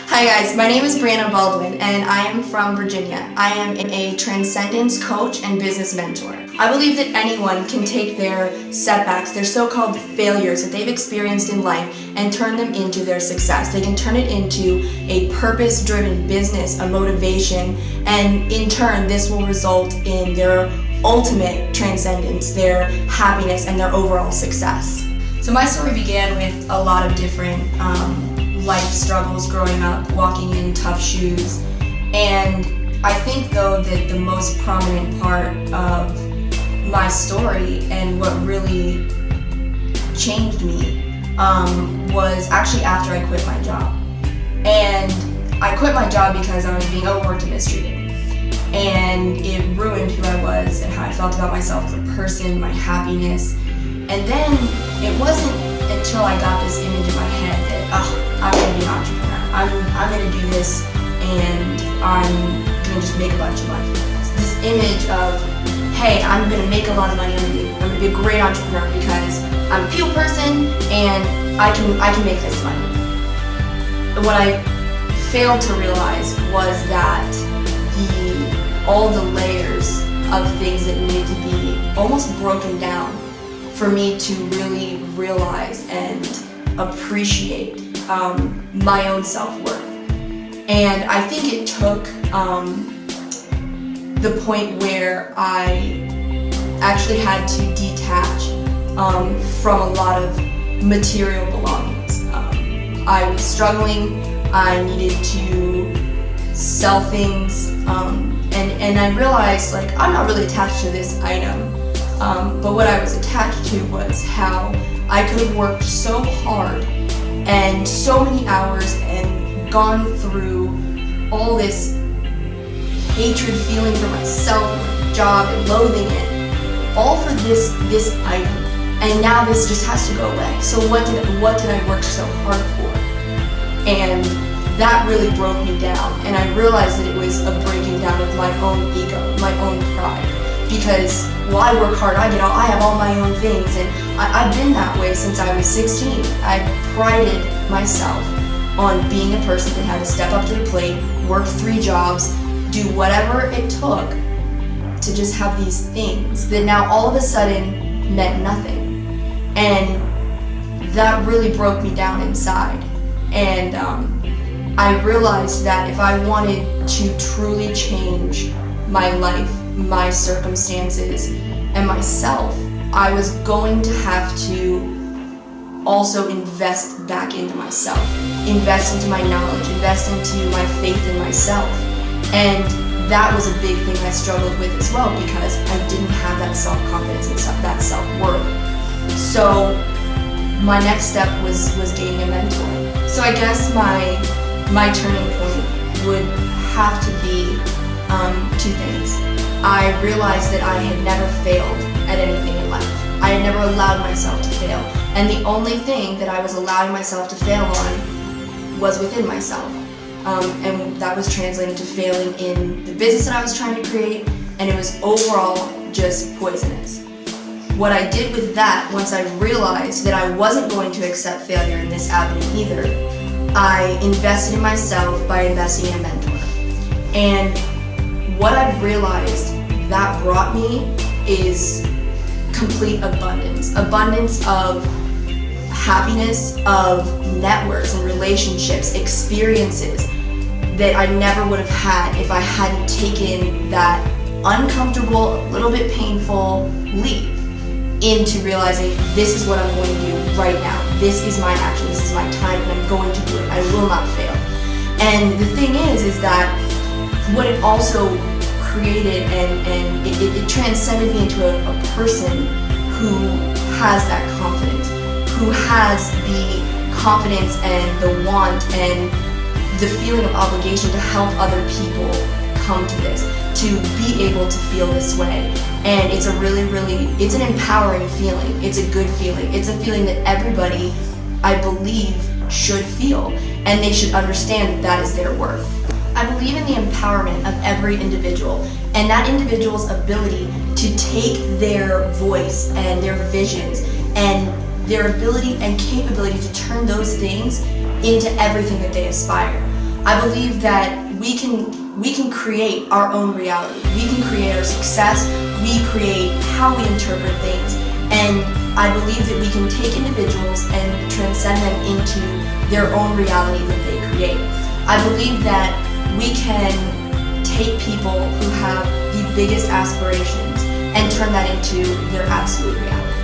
Hi guys, my name is Briana and I am from Virginia. I am a transcendence coach and business mentor. I believe that anyone can take their setbacks, their so-called failures that they've experienced in life, and turn them into their success. They can turn it into a purpose-driven business, a motivation, and in turn this will result in their ultimate transcendence, their happiness, and their overall success. So my story began with a lot of different life struggles growing up, walking in tough shoes. And I think though that the most prominent part of my story and what really changed me was actually after I quit my job. And I quit my job because I was being overworked and mistreated. And it ruined who I was and how I felt about myself as a person, my happiness. And then it wasn't until I got this image in my head that, I'm gonna be an entrepreneur. I'm gonna do this and I'm gonna just make a bunch of money. This image of, hey, I'm gonna make a lot of money, I'm gonna be a great entrepreneur because I'm a people person and I can make this money. What I failed to realize was that all the layers of things that needed to be almost broken down for me to really realize and appreciate my own self-worth. And I think it took the point where I actually had to detach from a lot of material belongings. I was struggling, I needed to sell things, and I realized I'm not really attached to this item. But what I was attached to was how I could have worked so hard and so many hours and gone through all this hatred feeling for myself and my job and loathing it, all for this item. And now this just has to go away. So what did I work so hard for? And that really broke me down. And I realized that it was a breaking down of my own ego, my own pride. Because I work hard, I have all my own things, and I've been that way since I was 16. I prided myself on being a person that had to step up to the plate, work 3 jobs, do whatever it took to just have these things that now all of a sudden meant nothing. And that really broke me down inside. And I realized that if I wanted to truly change my life, my circumstances, and myself, I was going to have to also invest back into myself, invest into my knowledge, invest into my faith in myself. And that was a big thing I struggled with as well because I didn't have that self-confidence and that self-worth. So my next step was gaining a mentor. So I guess my turning point would have to be 2 things. I realized that I had never failed at anything in life. I had never allowed myself to fail. And the only thing that I was allowing myself to fail on was within myself. And that was translating to failing in the business that I was trying to create, and it was overall just poisonous. What I did with that, once I realized that I wasn't going to accept failure in this avenue either, I invested in myself by investing in a mentor. And what I've realized that brought me is complete abundance. Abundance of happiness, of networks and relationships, experiences that I never would have had if I hadn't taken that uncomfortable, a little bit painful leap into realizing this is what I'm going to do right now. This is my action, this is my time, and I'm going to do it. I will not fail. And the thing is that what it also created and it transcended me into a person who has that confidence, who has the confidence and the want and the feeling of obligation to help other people come to this, to be able to feel this way. And it's it's an empowering feeling. It's a good feeling. It's a feeling that everybody, I believe, should feel, and they should understand that is their worth. I believe in the empowerment of every individual and that individual's ability to take their voice and their visions and their ability and capability to turn those things into everything that they aspire. I believe that we can create our own reality. We can create our success. We create how we interpret things. And I believe that we can take individuals and transcend them into their own reality that they create. I believe that we can take people who have the biggest aspirations and turn that into their absolute reality.